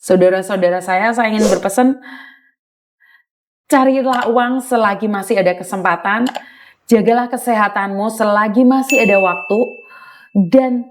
Saudara-saudara saya ingin berpesan, carilah uang selagi masih ada kesempatan, jagalah kesehatanmu selagi masih ada waktu, dan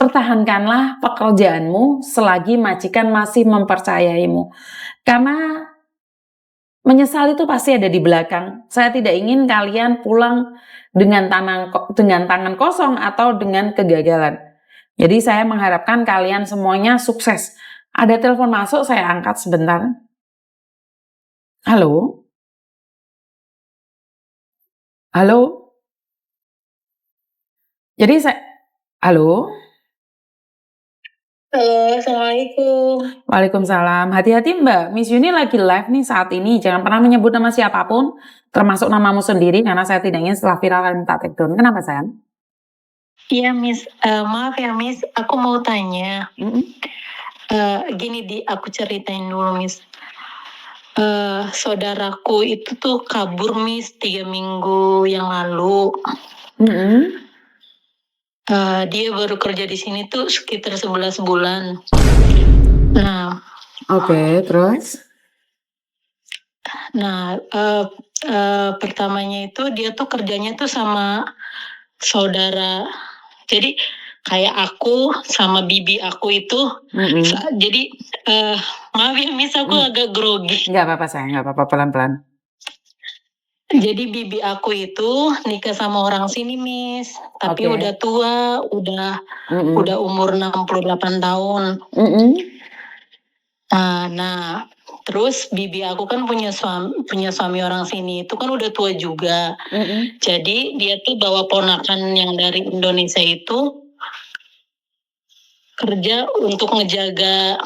pertahankanlah pekerjaanmu selagi majikan masih mempercayaimu. Karena menyesal itu pasti ada di belakang. Saya tidak ingin kalian pulang dengan tangan kosong atau dengan kegagalan. Jadi saya mengharapkan kalian semuanya sukses. Ada telepon masuk, saya angkat sebentar. Halo? Halo? Jadi halo? Halo, Assalamualaikum. Waalaikumsalam. Hati-hati Mbak, Miss Yuni lagi live nih saat ini. Jangan pernah menyebut nama siapapun, termasuk namamu sendiri, karena saya tidak ingin setelah viral kalian minta take down. Kenapa sayang? Iya, Miss. Maaf ya, Miss. Aku mau tanya. Gini, aku ceritain dulu, Miss. Saudaraku itu tuh kabur, Miss, 3 minggu yang lalu. Dia baru kerja di sini tuh sekitar 11 bulan. Nah, Oke, terus? Nah, pertamanya itu dia tuh kerjanya tuh sama saudara. Jadi kayak aku sama bibi aku itu, jadi maaf ya Miss, aku agak grogi. Nggak apa-apa sayang, nggak apa-apa, pelan-pelan. Jadi bibi aku itu nikah sama orang sini Miss, tapi udah tua, udah umur 68 tahun. Nah, terus bibi aku kan punya suami orang sini, itu kan udah tua juga. Jadi dia tuh bawa ponakan yang dari Indonesia itu kerja untuk ngejaga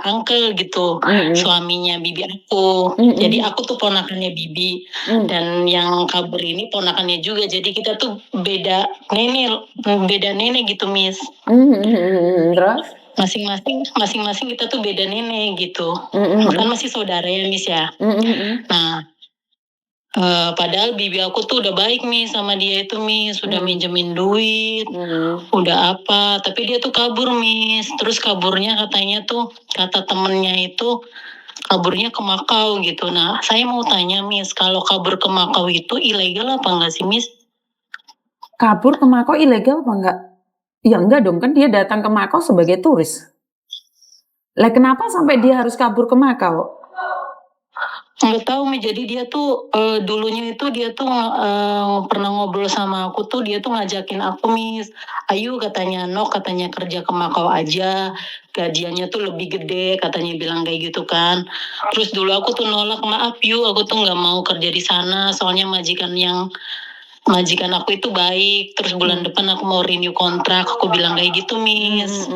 uncle gitu, suaminya bibi aku. Jadi aku tuh ponakannya bibi, dan yang kabur ini ponakannya juga. Jadi kita tuh beda nenek gitu Miss. Terus? Masing-masing kita tuh beda nenek gitu. Kan masih saudara ya Miss ya. Nah, padahal bibi aku tuh udah baik Miss sama dia itu Miss, udah minjemin duit, udah apa, tapi dia tuh kabur Miss. Terus kaburnya katanya tuh, kata temennya itu kaburnya ke Makau gitu. Nah, saya mau tanya Miss, kalau kabur ke Makau itu ilegal apa enggak sih Miss? Kabur ke Makau ilegal apa enggak? Ya enggak dong, kan dia datang ke Makau sebagai turis. Lah kenapa sampai dia harus kabur ke Makau? Nggak tahu Mi, jadi dia tuh dulunya itu dia tuh pernah ngobrol sama aku tuh, dia tuh ngajakin aku Miss, ayo katanya katanya kerja ke Makau aja, gajiannya tuh lebih gede, katanya bilang kayak gitu kan. Terus dulu aku tuh nolak, maaf yuk, aku tuh nggak mau kerja di sana, soalnya majikan aku itu baik. Terus bulan depan aku mau renew kontrak, aku bilang kayak gitu Miss.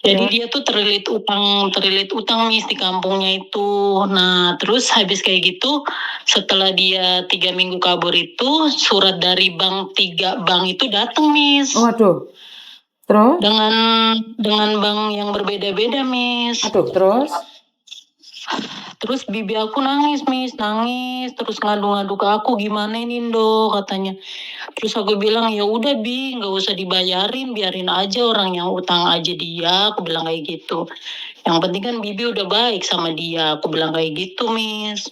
Jadi dia tuh terlilit utang Miss di kampungnya itu. Nah, terus habis kayak gitu, setelah dia 3 minggu kabur itu, surat dari 3 bank itu datang Miss. Waduh. Terus? Dengan bank yang berbeda-beda Miss. Aduh, terus? Terus bibi aku nangis Miss, terus ngadu-ngadu ke aku, gimana ini Indo katanya. Terus aku bilang, ya udah Bi, nggak usah dibayarin, biarin aja orang yang utang aja dia, aku bilang kayak gitu. Yang penting kan bibi udah baik sama dia, aku bilang kayak gitu Miss.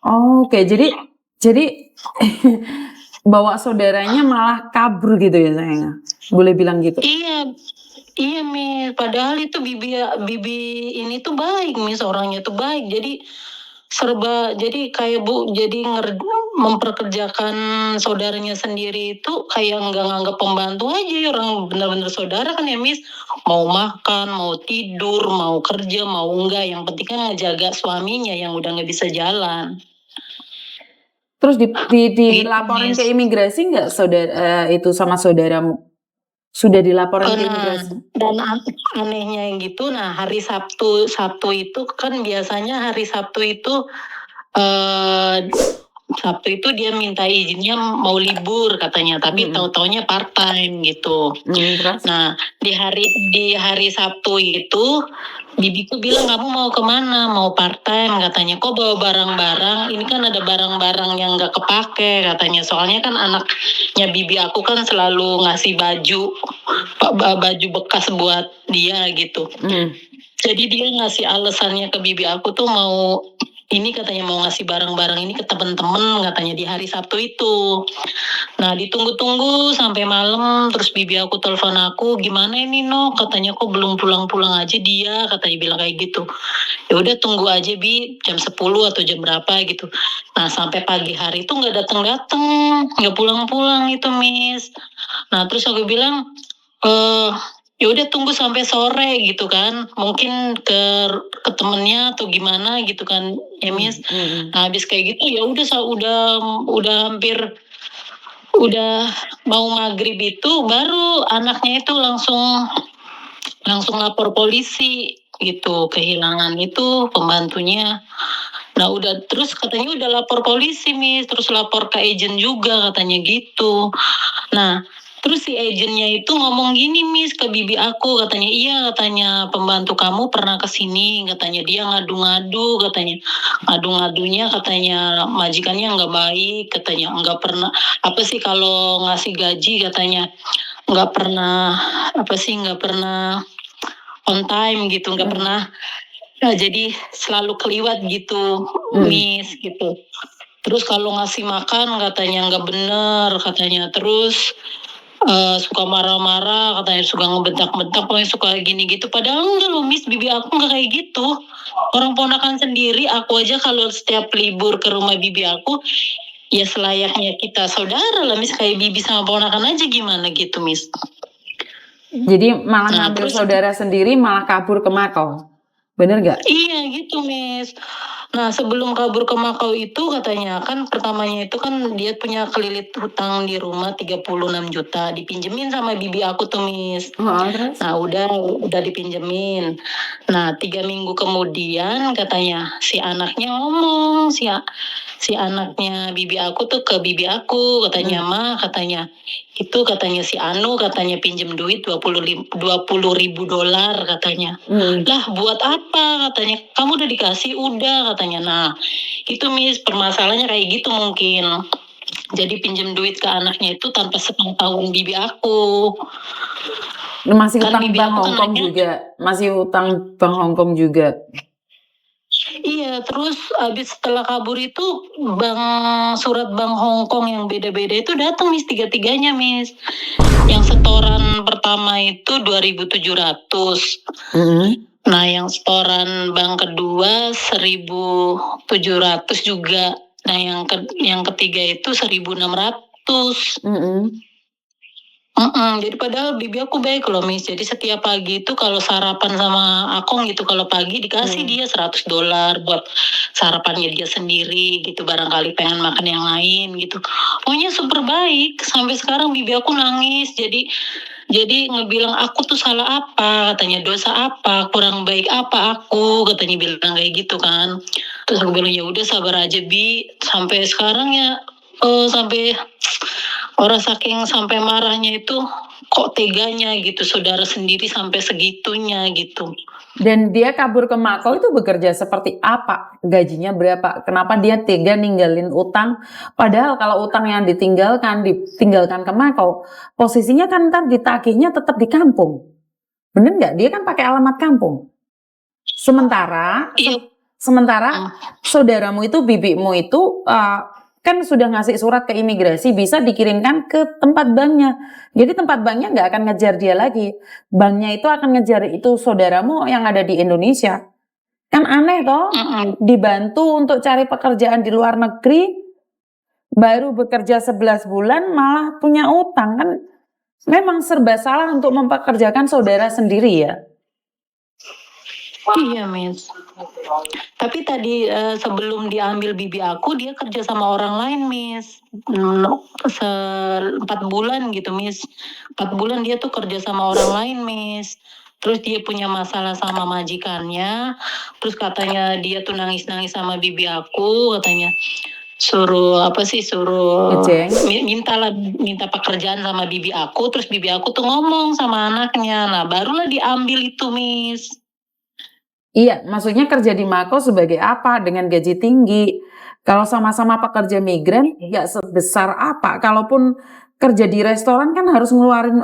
Oke, jadi bawa saudaranya malah kabur gitu ya sayangnya, boleh bilang gitu? Iya Miss, padahal itu bibi ini tuh baik Miss, orangnya tuh baik. Jadi jadi kayak jadi memperkerjakan saudaranya sendiri itu kayak nggak nganggap pembantu aja, orang bener-bener saudara kan ya Miss. Mau makan, mau tidur, mau kerja, mau enggak, yang penting kan ngejaga suaminya yang udah nggak bisa jalan. Terus dilaporin ke imigrasi nggak itu sama saudaramu? Sudah dilaporin ke imigrasi? Dan anehnya yang gitu, nah hari Sabtu itu kan biasanya hari Sabtu itu Sabtu itu dia minta izinnya mau libur katanya, tapi Mhm. tahu-taunya part-time gitu. Terus? Nah, di hari Sabtu itu, bibiku bilang, "Kamu mau kemana? Mau part-time?" katanya. "Kok bawa barang-barang? Ini kan ada barang-barang yang nggak kepake," katanya. Soalnya kan anaknya bibi aku kan selalu ngasih baju bekas buat dia gitu. Mhm. Jadi dia ngasih alasannya ke bibi aku tuh mau ini katanya mau ngasih barang-barang ini ke temen-temen katanya di hari Sabtu itu. Nah ditunggu-tunggu sampai malam terus bibi aku telepon aku, "Gimana ini Nok?" katanya, "Kok belum pulang-pulang aja dia?" katanya bilang kayak gitu. "Ya udah tunggu aja Bi, jam 10 atau jam berapa gitu." Nah sampai pagi hari itu nggak datang-datang, nggak pulang-pulang itu Miss. Nah terus aku bilang, eh ya udah tunggu sampai sore gitu kan, mungkin ke temennya atau gimana gitu kan ya Miss. Mhm mhm. Nah habis kayak gitu ya udah udah hampir udah mau maghrib itu baru anaknya itu langsung langsung lapor polisi gitu, kehilangan itu pembantunya. Nah udah terus katanya udah lapor polisi Miss, terus lapor ke agen juga katanya gitu. Nah terus si agennya itu ngomong gini Miss ke bibi aku katanya, "Iya," katanya, "pembantu kamu pernah kesini," katanya, "dia ngadu-ngadu," katanya, "ngadu-ngadunya katanya majikannya nggak baik," katanya, "nggak pernah apa sih kalau ngasih gaji," katanya, "nggak pernah apa sih nggak pernah on time gitu, nggak Mhm. pernah jadi selalu keliwat gitu, Mhm. Miss," gitu. Terus kalau ngasih makan katanya nggak bener katanya, terus, suka marah-marah katanya, suka ngebentak-bentak, pokoknya suka gini gitu. Padahal enggak loh Miss, bibi aku nggak kayak gitu. Orang ponakan sendiri, aku aja kalau setiap libur ke rumah bibi aku, ya selayaknya kita saudara lah Miss, kayak bibi sama ponakan aja gimana gitu Miss. Jadi malah Nah ngambil terus saudara sendiri malah kabur ke Makau, bener nggak? iya gitu Miss. Nah sebelum kabur ke Makau itu katanya kan pertamanya itu kan dia punya kelilit hutang di rumah 36 juta dipinjemin sama bibi aku tuh Miss. Heeh, terus? Nah udah dipinjemin. Nah 3 minggu kemudian katanya si anaknya ngomong si anaknya bibi aku tuh ke bibi aku katanya, Mhm. "Ma," katanya, "itu katanya si Anu katanya pinjem duit 20.000 dolar katanya." Mhm. "Lah buat apa?" katanya, "Kamu udah dikasih?" "Udah," katanya. Nah itu Miss permasalahannya kayak gitu mungkin. Jadi pinjem duit ke anaknya itu tanpa sepengetahuan bibi aku. Masih Kan utang bibi bank aku Hong kan Kong nanya, juga? Masih utang bank Hong Kong juga? iya, terus abis setelah kabur itu surat bank Hong Kong yang beda-beda itu datang Miss, tiga-tiganya Miss. Yang setoran pertama itu 2.700. Mhm. Nah, yang setoran bank kedua 1.700 juga. Nah, yang ketiga itu 1.600. Mhm. Jadi padahal bibi aku baik loh Miss. Jadi setiap pagi itu kalau sarapan sama Akong gitu, kalau pagi dikasih Mhm. dia 100 dolar buat sarapannya dia sendiri gitu. Barangkali pengen makan yang lain gitu. Pokoknya super baik. Sampai sekarang bibi aku nangis. Jadi ngebilang aku tuh salah apa, katanya dosa apa, kurang baik apa aku, katanya bilang kayak gitu kan. Terus aku bilang ya udah sabar aja Bi. Sampai sekarang ya sampai orang saking sampai marahnya itu kok teganya gitu saudara sendiri sampai segitunya gitu. Dan dia kabur ke Makau itu bekerja seperti apa? Gajinya berapa? Kenapa dia tega ninggalin utang? Padahal kalau utang yang ditinggalkan ke Makau, posisinya kan ntar ditagihnya tetap di kampung. Bener nggak? Dia kan pakai alamat kampung. Sementara, Iya. sementara mm, saudaramu itu, bibimu itu kan sudah ngasih surat ke imigrasi bisa dikirimkan ke tempat banknya. Jadi tempat banknya nggak akan ngejar dia lagi. Banknya itu akan ngejar itu saudaramu yang ada di Indonesia. Kan aneh toh? mm, Dibantu untuk cari pekerjaan di luar negeri, baru bekerja 11 bulan malah punya utang kan? Memang serba salah untuk mempekerjakan saudara sendiri ya. Iya, Miss. Tapi tadi sebelum diambil bibi aku, dia kerja sama orang lain, Miss. 4 bulan gitu, Miss. 4 bulan dia tuh kerja sama orang lain, Miss. Terus dia punya masalah sama majikannya. Terus katanya dia tuh nangis-nangis sama bibi aku, katanya. suruh apa sih, suruh Ngejeng. minta pekerjaan sama bibi aku, terus bibi aku tuh ngomong sama anaknya. Nah, barulah diambil itu, Miss. Iya, maksudnya kerja di Mako sebagai apa? Dengan gaji tinggi. Kalau sama-sama pekerja migran, nggak sebesar apa. Kalaupun kerja di restoran kan harus ngeluarin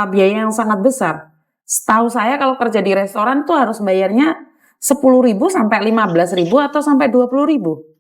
biaya yang sangat besar. Setahu saya kalau kerja di restoran tuh harus bayarnya 10.000 sampai 15.000 atau sampai 20.000.